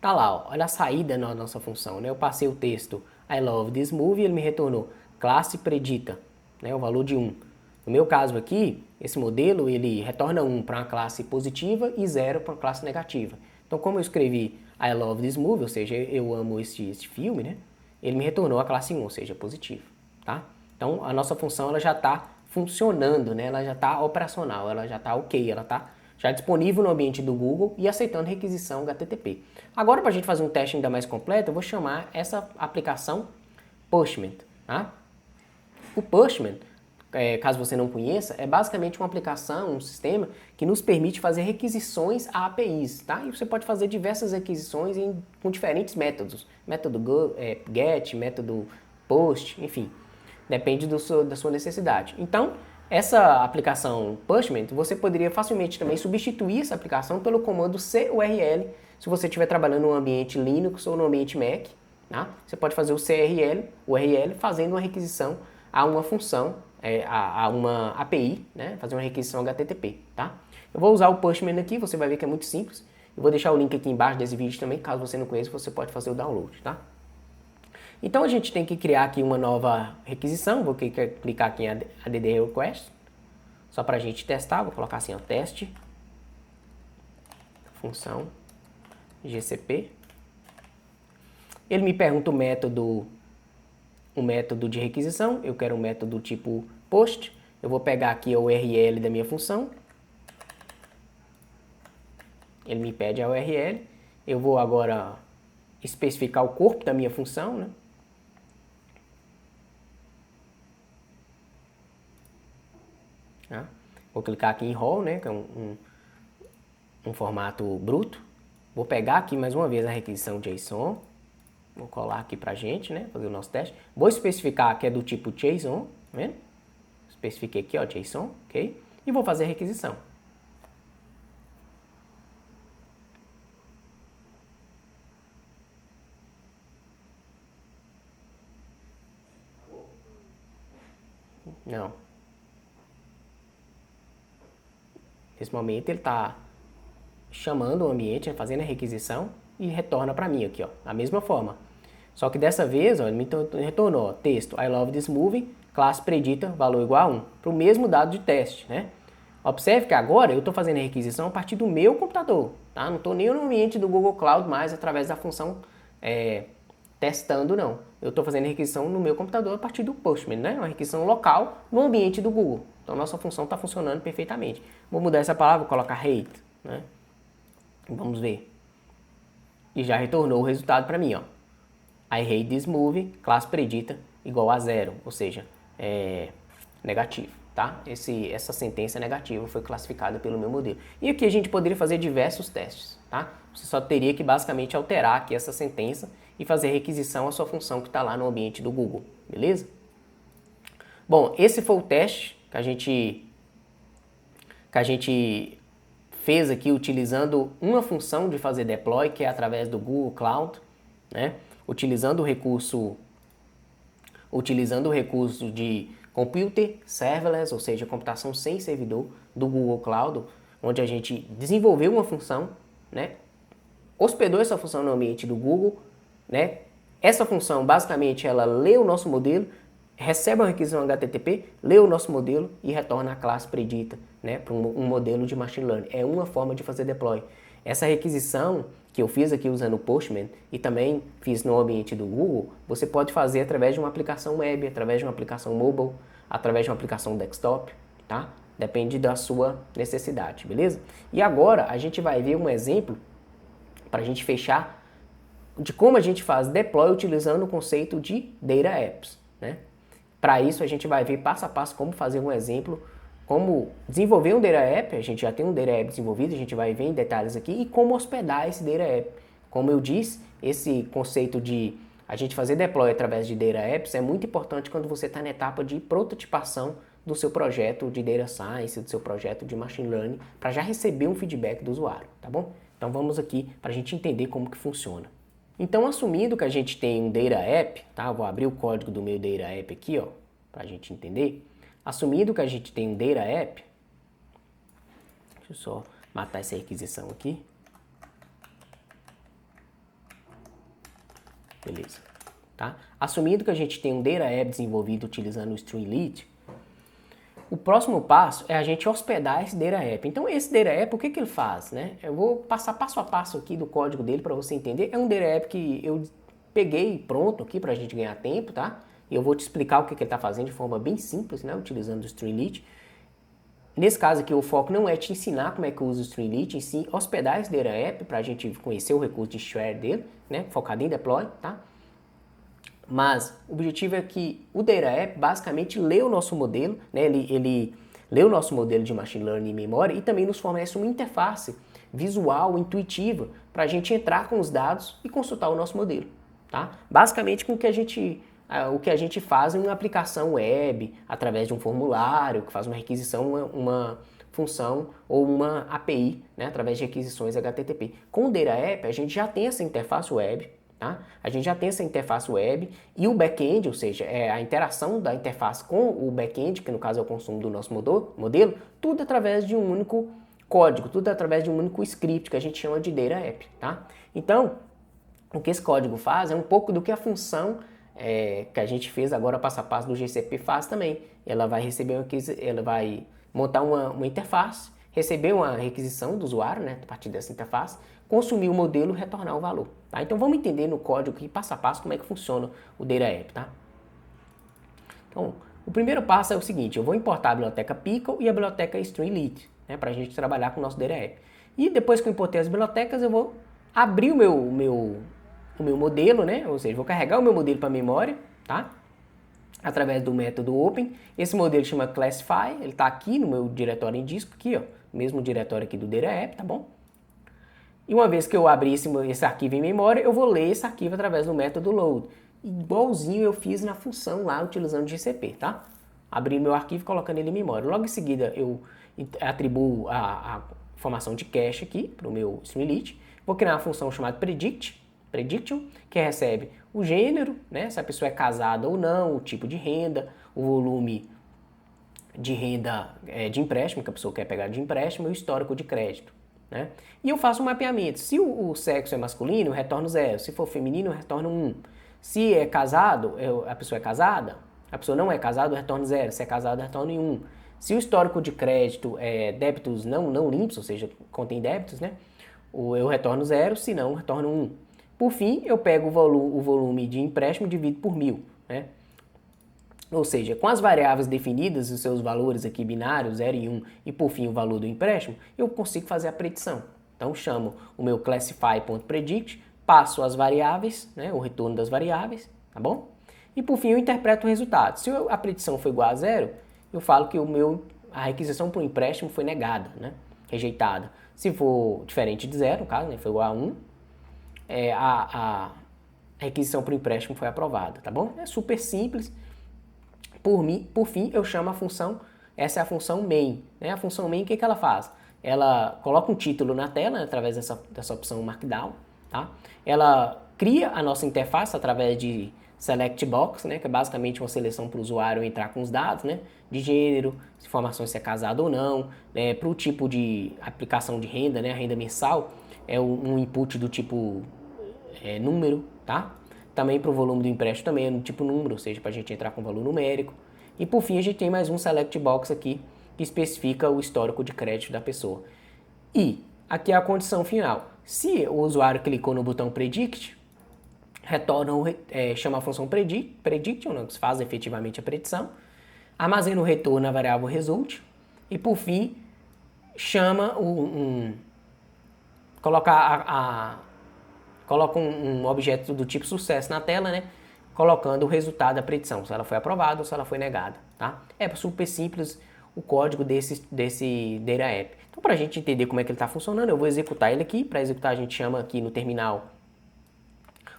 Tá lá, ó, olha a saída na nossa função, né? Eu passei o texto I love this movie, ele me retornou classe predita, né? O valor de 1. No meu caso aqui, esse modelo ele retorna 1 para uma classe positiva e 0 para uma classe negativa. Então, como eu escrevi I love this movie, ou seja, eu amo este filme, né? Ele me retornou a classe 1, ou seja, positivo, tá? Então, a nossa função ela já está funcionando, né? Ela já está operacional, ela já está ok, ela está já disponível no ambiente do Google e aceitando requisição HTTP. Agora, para a gente fazer um teste ainda mais completo, eu vou chamar essa aplicação Postman. Tá? O Postman, caso você não conheça, é basicamente uma aplicação, um sistema que nos permite fazer requisições a APIs. Tá? E você pode fazer diversas requisições com diferentes métodos. Método GET, método POST, enfim. Depende da sua necessidade. Então, essa aplicação Postman, você poderia facilmente também substituir essa aplicação pelo comando curl, se você estiver trabalhando no ambiente Linux ou no ambiente Mac. Tá? Você pode fazer o URL fazendo uma requisição a uma função, a uma API, né? Fazer uma requisição HTTP. Tá? Eu vou usar o Postman aqui, você vai ver que é muito simples. Eu vou deixar o link aqui embaixo desse vídeo também, caso você não conheça, você pode fazer o download. Tá? Então a gente tem que criar aqui uma nova requisição, vou clicar aqui em add request, só para a gente testar, vou colocar assim, ó, teste, função, GCP. Ele me pergunta o método de requisição, eu quero um método tipo post, eu vou pegar aqui a URL da minha função, ele me pede a URL, eu vou agora especificar o corpo da minha função, né? Vou clicar aqui em raw, né, que é um formato bruto. Vou pegar aqui mais uma vez a requisição JSON. Vou colar aqui pra gente, né, fazer o nosso teste. Vou especificar que é do tipo JSON, tá vendo? Especifiquei aqui, ó, JSON, ok? E vou fazer a requisição. Não. Nesse momento ele está chamando o ambiente, né, fazendo a requisição e retorna para mim aqui, ó, da mesma forma. Só que dessa vez, ó, ele me retornou, ó, texto I love this movie, classe predita, valor igual a 1, para o mesmo dado de teste, né? Observe que agora eu estou fazendo a requisição a partir do meu computador, tá? Não estou nem no ambiente do Google Cloud mais através da função testando, não. Eu estou fazendo a requisição no meu computador a partir do Postman, né? Uma requisição local no ambiente do Google. Então, nossa função está funcionando perfeitamente. Vou mudar essa palavra, vou colocar hate, né? Vamos ver. E já retornou o resultado para mim, ó. I hate this movie, classe predita, igual a 0, ou seja, negativo, tá? Essa sentença negativa foi classificada pelo meu modelo. E aqui a gente poderia fazer diversos testes, tá? Você só teria que basicamente alterar aqui essa sentença e fazer requisição à sua função que está lá no ambiente do Google, beleza? Bom, esse foi o teste que a gente fez aqui utilizando uma função de fazer deploy, que é através do Google Cloud, né? Utilizando o recurso de Computer Serverless, ou seja, computação sem servidor do Google Cloud, onde a gente desenvolveu uma função, né? Hospedou essa função no ambiente do Google, né? Essa função, basicamente, ela lê o nosso modelo, recebe uma requisição HTTP, lê o nosso modelo e retorna a classe predita, né, para um modelo de machine learning. É uma forma de fazer deploy. Essa requisição que eu fiz aqui usando o Postman e também fiz no ambiente do Google, você pode fazer através de uma aplicação web, através de uma aplicação mobile, através de uma aplicação desktop, tá? Depende da sua necessidade, beleza? E agora a gente vai ver um exemplo para a gente fechar de como a gente faz deploy utilizando o conceito de Data Apps, né? Para isso a gente vai ver passo a passo como fazer um exemplo, como desenvolver um Data App, a gente já tem um Data App desenvolvido, a gente vai ver em detalhes aqui, e como hospedar esse Data App. Como eu disse, esse conceito de a gente fazer deploy através de Data Apps é muito importante quando você está na etapa de prototipação do seu projeto de Data Science, do seu projeto de Machine Learning, para já receber um feedback do usuário, tá bom? Então vamos aqui para a gente entender como que funciona. Então, assumindo que a gente tem um Data App, tá? Eu vou abrir o código do meu Data App aqui, ó, para a gente entender. Assumindo que a gente tem um Data App, deixa eu só matar essa requisição aqui. Beleza, tá? Assumindo que a gente tem um Data App desenvolvido utilizando o Streamlit, o próximo passo é a gente hospedar esse Data App. Então, esse Data App, o que ele faz, né? Eu vou passar passo a passo aqui do código dele para você entender. É um Data App que eu peguei pronto aqui para a gente ganhar tempo, tá? E eu vou te explicar o que ele está fazendo de forma bem simples, né? Utilizando o Streamlit. Nesse caso aqui, o foco não é te ensinar como é que usa o Streamlit, em si hospedar esse Data App para a gente conhecer o recurso de share dele, né? Focado em deploy, tá? Mas o objetivo é que o Data App basicamente lê o nosso modelo, né? Ele lê o nosso modelo de Machine Learning em memória e também nos fornece uma interface visual, intuitiva, para a gente entrar com os dados e consultar o nosso modelo, tá? Basicamente com o que a gente faz em uma aplicação web, através de um formulário, que faz uma requisição, uma função ou uma API, né? Através de requisições HTTP. Com o Data App, a gente já tem essa interface web, tá? A gente já tem essa interface web e o back-end, ou seja, a interação da interface com o back-end, que no caso é o consumo do nosso modelo, tudo através de um único código, tudo através de um único script que a gente chama de Data App, tá? Então, o que esse código faz é um pouco do que a função que a gente fez agora passo a passo do GCP faz também. Ela vai montar uma interface, receber uma requisição do usuário, né, a partir dessa interface, consumir o modelo e retornar o valor. Tá? Então vamos entender no código aqui, passo a passo, como é que funciona o Data App. Tá? Então, o primeiro passo é o seguinte, eu vou importar a biblioteca Pickle e a biblioteca Streamlit, né, para a gente trabalhar com o nosso Data App. E depois que eu importei as bibliotecas, eu vou abrir o meu modelo, né, ou seja, vou carregar o meu modelo para a memória, tá? através do método open. Esse modelo chama classify, ele está aqui no meu diretório em disco, aqui, ó, mesmo diretório aqui do DataApp, tá bom? E uma vez que eu abrir esse arquivo em memória, eu vou ler esse arquivo através do método load, igualzinho eu fiz na função lá utilizando o GCP, tá? Abri meu arquivo colocando ele em memória. Logo em seguida eu atribuo a informação de cache aqui para o meu Streamlit. Vou criar uma função chamada prediction, que recebe o gênero, né, se a pessoa é casada ou não, o tipo de renda, o volume de renda de empréstimo, que a pessoa quer pegar de empréstimo, e o histórico de crédito. Né? E eu faço um mapeamento. Se o sexo é masculino, eu retorno 0. Se for feminino, eu retorno 1. Se é casado, a pessoa é casada, a pessoa não é casada, eu retorno 0. Se é casado, eu retorno 1. Se o histórico de crédito é débitos não limpos, ou seja, contém débitos, né? Eu retorno 0, se não, eu retorno 1. Por fim, eu pego o volume de empréstimo e divido por 1000. Né? Ou seja, com as variáveis definidas, os seus valores aqui binários, 0 e 1, e por fim o valor do empréstimo, eu consigo fazer a predição. Então chamo o meu classify.predict, passo as variáveis, né, o retorno das variáveis, tá bom? E por fim eu interpreto o resultado. Se a predição for igual a 0, eu falo que a requisição para o empréstimo foi negada, né, rejeitada. Se for diferente de 0, no caso, né, foi igual a 1, a requisição para o empréstimo foi aprovada, tá bom? É super simples. Por fim, eu chamo a função, essa é a função main. Né? A função main, o que ela faz? Ela coloca um título na tela, né, através dessa opção Markdown. Tá? Ela cria a nossa interface através de Select Box, né, que é basicamente uma seleção para o usuário entrar com os dados, né, de gênero, informações se é casado ou não, né, para o tipo de aplicação de renda, né, a renda mensal, é um input do tipo número, tá? Também para o volume do empréstimo também é no tipo número, ou seja, para a gente entrar com valor numérico. E por fim a gente tem mais um Select Box aqui, que especifica o histórico de crédito da pessoa. E aqui é a condição final. Se o usuário clicou no botão Predict, chama a função Prediction, né, que faz efetivamente a predição, armazena o retorno na variável Result, e por fim chama coloca um objeto do tipo sucesso na tela, né? Colocando o resultado da predição, se ela foi aprovada ou se ela foi negada, tá? É super simples o código desse DataApp. Então, para a gente entender como é que ele está funcionando, eu vou executar ele aqui. Para executar, a gente chama aqui no terminal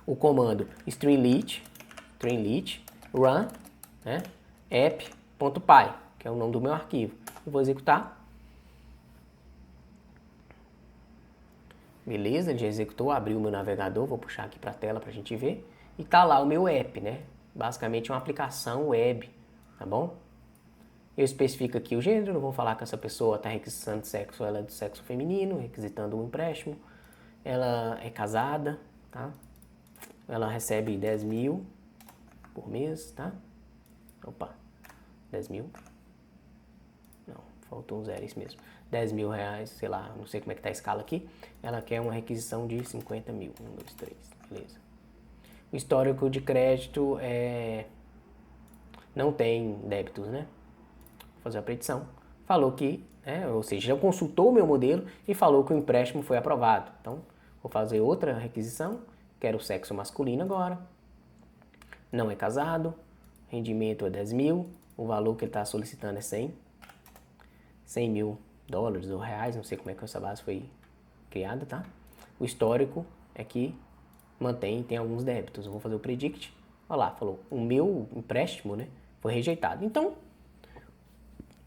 o comando streamlit run, né? app.py, que é o nome do meu arquivo. Eu vou executar. Beleza, ele já executou, abriu o meu navegador, vou puxar aqui para a tela para a gente ver. E tá lá o meu app, né? Basicamente uma aplicação web, tá bom? Eu especifico aqui o gênero, não vou falar que essa pessoa está requisitando sexo, ela é do sexo feminino, requisitando um empréstimo. Ela é casada, tá? Ela recebe 10 mil por mês, tá? Opa, 10 mil. Não, faltou um zero, isso mesmo. 10 mil reais, sei lá, não sei como é que tá a escala aqui. Ela quer uma requisição de 50 mil. 1, 2, 3, beleza. O histórico de crédito não tem débitos, né? Vou fazer a predição. Falou que, né, ou seja, já consultou o meu modelo e falou que o empréstimo foi aprovado. Então, vou fazer outra requisição. Quero o sexo masculino agora. Não é casado. Rendimento é 10 mil. O valor que ele está solicitando é 100 mil dólares ou reais, não sei como é que essa base foi criada, tá? O histórico é que tem alguns débitos. Eu vou fazer o predict. Olha lá, falou, o meu empréstimo, né, foi rejeitado. Então,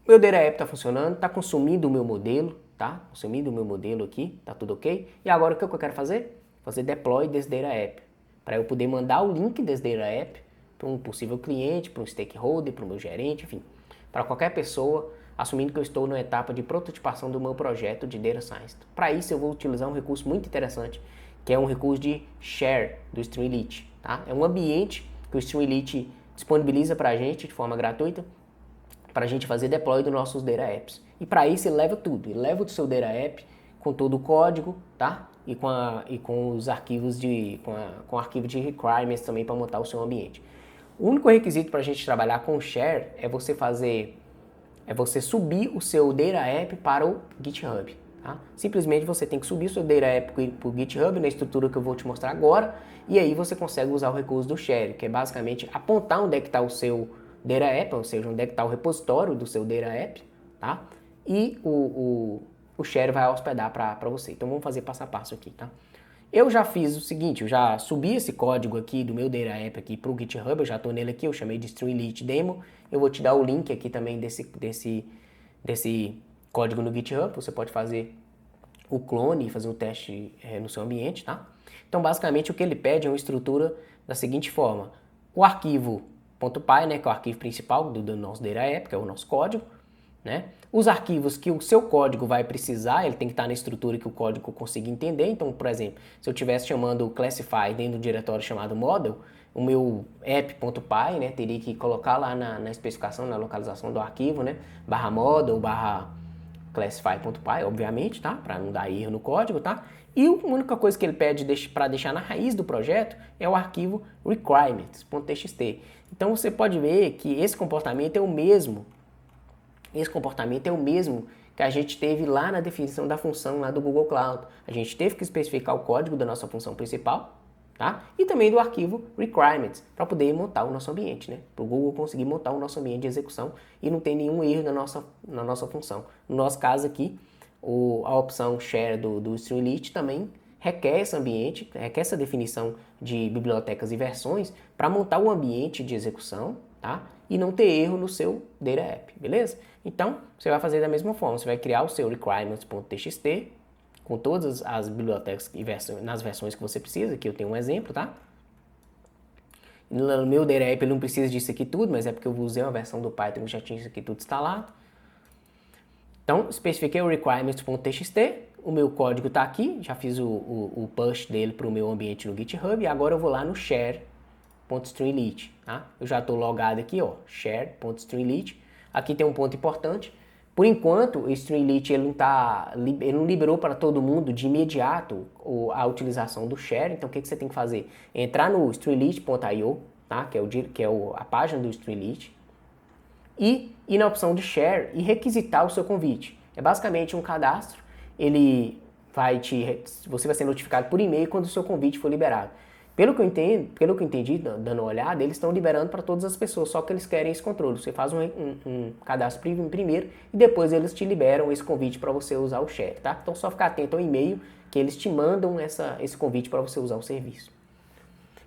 meu DataApp está funcionando, está consumindo o meu modelo, tá? Consumindo o meu modelo aqui, tá tudo ok. E agora o que eu quero fazer? Fazer deploy desse DataApp, para eu poder mandar o link desse DataApp para um possível cliente, para um stakeholder, para o meu gerente, enfim, para qualquer pessoa, assumindo que eu estou na etapa de prototipação do meu projeto de Data Science. Para isso eu vou utilizar um recurso muito interessante, que é um recurso de share do Streamlit, tá? É um ambiente que o Streamlit disponibiliza para a gente de forma gratuita, para a gente fazer deploy dos nossos Data Apps. E para isso ele leva tudo, ele leva o seu Data App com todo o código, tá? E com os arquivos com arquivo de requirements também para montar o seu ambiente. O único requisito para a gente trabalhar com share é você subir o seu Data App para o GitHub. Tá? Simplesmente você tem que subir o seu Data App para o GitHub na estrutura que eu vou te mostrar agora, e aí você consegue usar o recurso do share, que é basicamente apontar onde é que está o seu Data App, ou seja, onde é que está o repositório do seu Data App, tá? E o share vai hospedar para você. Então vamos fazer passo a passo aqui, tá? Eu já fiz o seguinte, eu já subi esse código aqui do meu Data App aqui para o GitHub, eu já estou nele aqui, eu chamei de Streamlit Demo. Eu vou te dar o link aqui também desse código no GitHub, você pode fazer o clone e fazer o teste no seu ambiente, tá? Então, basicamente, o que ele pede é uma estrutura da seguinte forma. O arquivo .py, né, que é o arquivo principal do nosso Data App, que é o nosso código, né? Os arquivos que o seu código vai precisar, ele tem que estar na estrutura que o código consiga entender. Então, por exemplo, se eu estivesse chamando o classify dentro do diretório chamado model, o meu app.py, né, teria que colocar lá na especificação, na localização do arquivo, né, /model, /classify.py, obviamente, tá? Para não dar erro no código, tá? E a única coisa que ele pede para deixar na raiz do projeto é o arquivo requirements.txt. Então você pode ver que esse comportamento é o mesmo. Esse comportamento é o mesmo que a gente teve lá na definição da função lá do Google Cloud. A gente teve que especificar o código da nossa função principal, tá? E também do arquivo requirements, para poder montar o nosso ambiente, né? Para o Google conseguir montar o nosso ambiente de execução e não ter nenhum erro na nossa função. No nosso caso aqui, a opção share do Streamlit também requer esse ambiente, requer essa definição de bibliotecas e versões para montar o ambiente de execução, tá? E não ter erro no seu Data App, beleza? Então, você vai fazer da mesma forma, você vai criar o seu requirements.txt com todas as bibliotecas e nas versões que você precisa, aqui eu tenho um exemplo, tá? No meu Data App ele não precisa disso aqui tudo, mas é porque eu usei uma versão do Python que já tinha isso aqui tudo instalado. Então, especifiquei o requirements.txt, o meu código está aqui, já fiz o push dele para o meu ambiente no GitHub, e agora eu vou lá no share.streamlit, tá? Eu já estou logado aqui, ó, share.streamlit. Aqui tem um ponto importante. Por enquanto, o Streamlit ele não liberou para todo mundo de imediato a utilização do share. Então, o que você tem que fazer? Entrar no streamlit.io, tá? que é a página do Streamlit, e ir na opção de share e requisitar o seu convite. É basicamente um cadastro. Você vai ser notificado por e-mail quando o seu convite for liberado. Pelo que eu entendi, dando uma olhada, eles estão liberando para todas as pessoas, só que eles querem esse controle. Você faz um cadastro primeiro e depois eles te liberam esse convite para você usar o share, tá? Então só ficar atento ao e-mail que eles te mandam esse convite para você usar o serviço.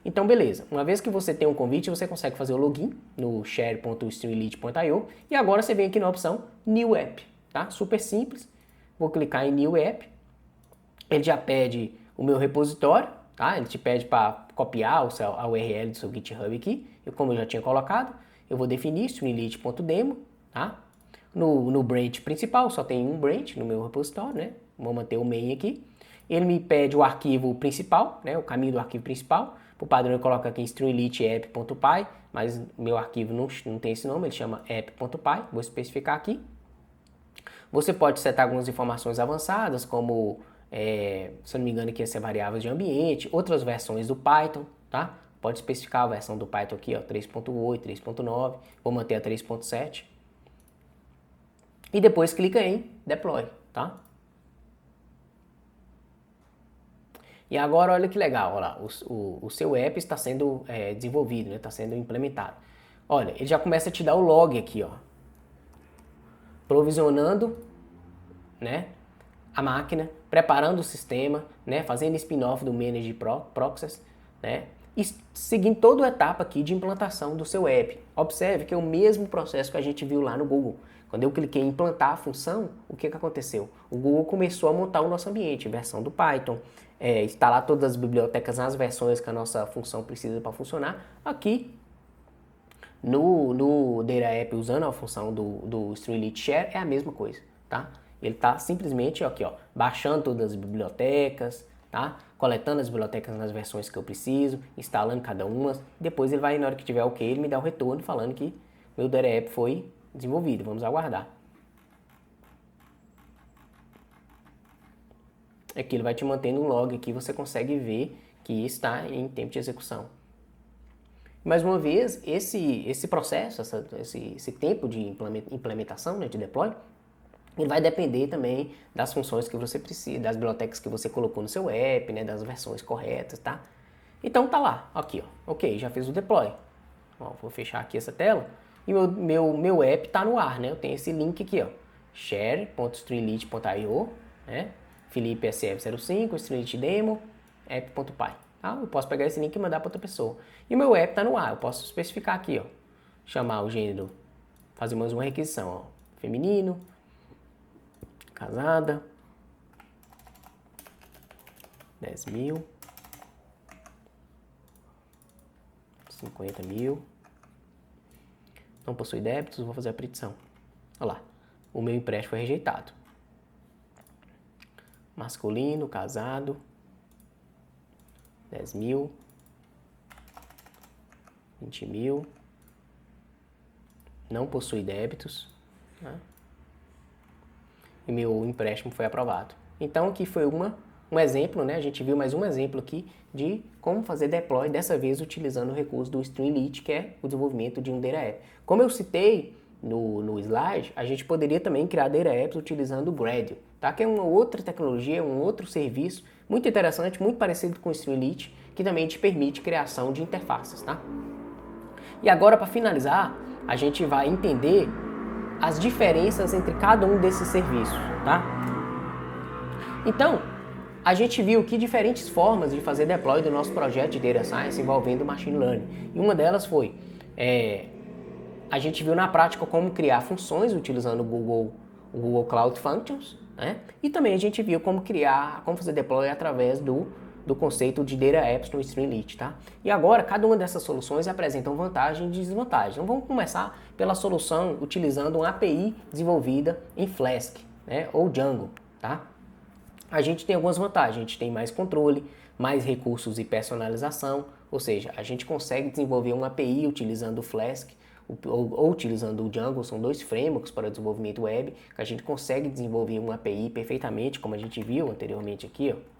Então beleza, uma vez que você tem um convite, você consegue fazer o login no share.streamlit.io e agora você vem aqui na opção New App, tá? Super simples, vou clicar em New App, ele já pede o meu repositório, tá? Ele te pede para copiar a URL do seu GitHub aqui. Como eu já tinha colocado, eu vou definir streamlit.demo, tá? No branch principal, só tem um branch no meu repositório, né? Vou manter o main aqui. Ele me pede o arquivo principal, né? O caminho do arquivo principal. Por padrão eu coloco aqui streamlit.app.py, mas meu arquivo não tem esse nome, ele chama app.py. Vou especificar aqui. Você pode setar algumas informações avançadas, como se eu não me engano aqui ia ser variáveis de ambiente, outras versões do Python, tá? Pode especificar a versão do Python aqui, ó, 3.8, 3.9, vou manter a 3.7. E depois clica em Deploy, tá? E agora olha que legal, olha lá, o seu app está sendo desenvolvido, né? Está sendo implementado. Olha, ele já começa a te dar o log aqui, ó, provisionando, né, a máquina, preparando o sistema, né, fazendo spin-off do Manage Process, né, e seguindo toda a etapa aqui de implantação do seu app. Observe que é o mesmo processo que a gente viu lá no Google. Quando eu cliquei em implantar a função, o que aconteceu? O Google começou a montar o nosso ambiente, versão do Python, instalar todas as bibliotecas nas versões que a nossa função precisa para funcionar. Aqui, no Data App, usando a função do Streamlit Share, é a mesma coisa, tá? Ele está simplesmente aqui, ó, baixando todas as bibliotecas, tá? Coletando as bibliotecas nas versões que eu preciso, instalando cada uma. Depois ele vai, na hora que tiver ok, ele me dá o retorno falando que meu Data App foi desenvolvido. Vamos aguardar. Aqui ele vai te mantendo um log aqui, você consegue ver que está em tempo de execução. Mais uma vez, esse processo, esse tempo de implementação, né, de deploy, ele vai depender também das funções que você precisa, das bibliotecas que você colocou no seu app, né, das versões corretas, tá? Então tá lá, aqui, ó, ok, já fiz o deploy. Ó, vou fechar aqui essa tela e meu app está no ar, né? Eu tenho esse link aqui, ó, share.streamlit.io, né? Felipe SF05, Streamlit Demo, app.py. Tá? Eu posso pegar esse link e mandar para outra pessoa. E o meu app está no ar, eu posso especificar aqui, ó, chamar o gênero, fazer mais uma requisição, ó, feminino, casada, 10 mil, 50 mil, não possui débitos, vou fazer a petição. Olha lá, o meu empréstimo foi rejeitado. Masculino, casado, 10 mil, 20 mil, não possui débitos, né? E meu empréstimo foi aprovado. Então aqui foi um exemplo, né? A gente viu mais um exemplo aqui de como fazer deploy, dessa vez utilizando o recurso do Streamlit, que é o desenvolvimento de um Data App. Como eu citei no slide, a gente poderia também criar Data Apps utilizando o Gradle, tá? Que é uma outra tecnologia, um outro serviço muito interessante, muito parecido com o Streamlit, que também te permite criação de interfaces, tá? E agora, para finalizar, a gente vai entender as diferenças entre cada um desses serviços, tá? Então, a gente viu que diferentes formas de fazer deploy do nosso projeto de Data Science envolvendo Machine Learning. E uma delas foi, a gente viu na prática como criar funções utilizando o Google Cloud Functions, né? E também a gente viu como fazer deploy através do conceito de Data Apps no Streamlit, tá? E agora, cada uma dessas soluções apresentam vantagens e desvantagens. Então vamos começar pela solução utilizando uma API desenvolvida em Flask, né? Ou Django, tá? A gente tem algumas vantagens, a gente tem mais controle, mais recursos e personalização, ou seja, a gente consegue desenvolver uma API utilizando o Flask ou utilizando o Django, são dois frameworks para desenvolvimento web, que a gente consegue desenvolver uma API perfeitamente, como a gente viu anteriormente aqui, ó.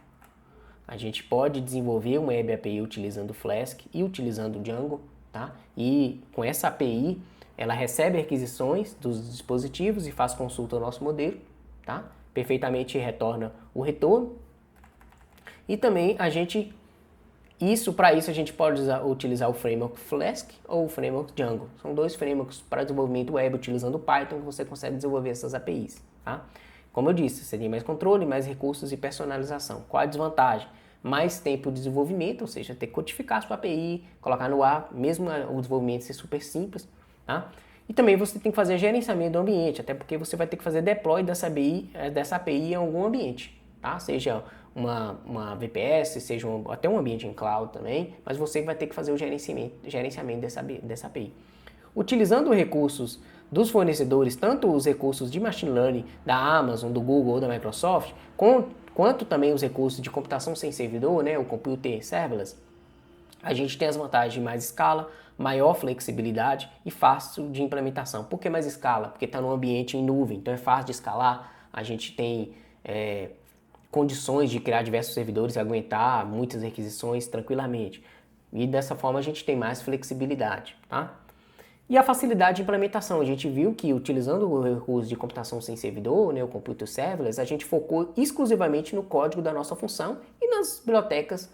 A gente pode desenvolver uma web API utilizando o Flask e utilizando o Django, tá? E com essa API, ela recebe requisições dos dispositivos e faz consulta ao nosso modelo, tá? Perfeitamente retorna o retorno. E também para isso a gente pode utilizar o framework Flask ou o framework Django. São dois frameworks para desenvolvimento web utilizando Python que você consegue desenvolver essas APIs, tá? Como eu disse, você tem mais controle, mais recursos e personalização. Qual a desvantagem? Mais tempo de desenvolvimento, ou seja, ter que codificar a sua API, colocar no ar, mesmo o desenvolvimento ser super simples, tá? E também você tem que fazer gerenciamento do ambiente, até porque você vai ter que fazer deploy dessa API em algum ambiente, tá? Seja uma VPS, seja até um ambiente em cloud também, mas você vai ter que fazer o gerenciamento dessa API. Utilizando recursos dos fornecedores, tanto os recursos de Machine Learning da Amazon, do Google ou da Microsoft, quanto também os recursos de computação sem servidor, né, o Computer Serverless, a gente tem as vantagens de mais escala, maior flexibilidade e fácil de implementação. Por que mais escala? Porque está no ambiente em nuvem, então é fácil de escalar, a gente tem condições de criar diversos servidores e aguentar muitas requisições tranquilamente. E dessa forma a gente tem mais flexibilidade, tá? E a facilidade de implementação, a gente viu que utilizando o recurso de computação sem servidor, né, o Computer Serverless, a gente focou exclusivamente no código da nossa função e nas bibliotecas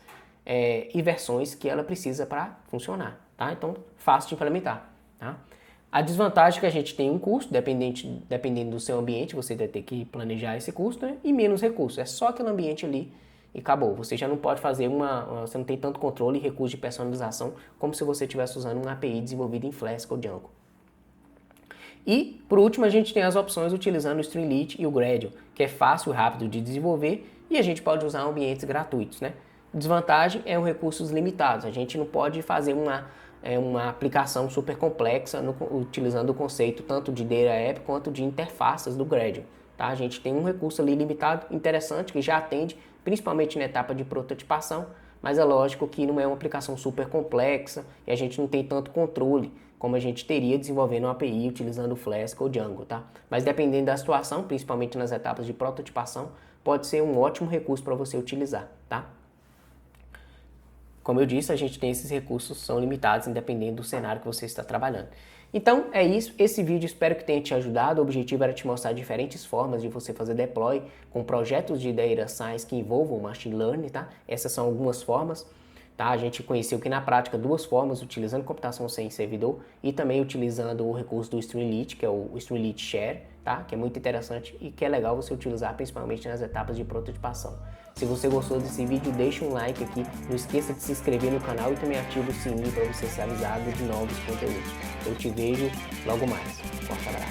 e versões que ela precisa para funcionar, tá? Então, fácil de implementar, tá? A desvantagem é que a gente tem um custo, dependendo do seu ambiente, você vai ter que planejar esse custo, né? E menos recursos, é só aquele ambiente ali e acabou. Você já não pode fazer você não tem tanto controle e recurso de personalização como se você estivesse usando uma API desenvolvida em Flask ou Django. E, por último, a gente tem as opções utilizando o Streamlit e o Gradle, que é fácil e rápido de desenvolver e a gente pode usar ambientes gratuitos, né? Desvantagem é os recursos limitados. A gente não pode fazer uma aplicação super complexa utilizando o conceito tanto de Data App quanto de interfaces do Gradle. Tá? A gente tem um recurso ali limitado, interessante, que já atende principalmente na etapa de prototipação, mas é lógico que não é uma aplicação super complexa e a gente não tem tanto controle como a gente teria desenvolvendo uma API utilizando o Flask ou Django, tá? Mas dependendo da situação, principalmente nas etapas de prototipação, pode ser um ótimo recurso para você utilizar, tá? Como eu disse, a gente tem esses recursos, são limitados, independente do cenário que você está trabalhando. Então, é isso. Esse vídeo espero que tenha te ajudado. O objetivo era te mostrar diferentes formas de você fazer deploy com projetos de Data Science que envolvam Machine Learning, tá? Essas são algumas formas. Tá? A gente conheceu que na prática duas formas, utilizando computação sem servidor e também utilizando o recurso do Streamlit, que é o Streamlit Share, tá? Que é muito interessante e que é legal você utilizar principalmente nas etapas de prototipação. Se você gostou desse vídeo, deixa um like aqui, não esqueça de se inscrever no canal e também ativa o sininho para você ser avisado de novos conteúdos. Eu te vejo logo mais. Forte abraço.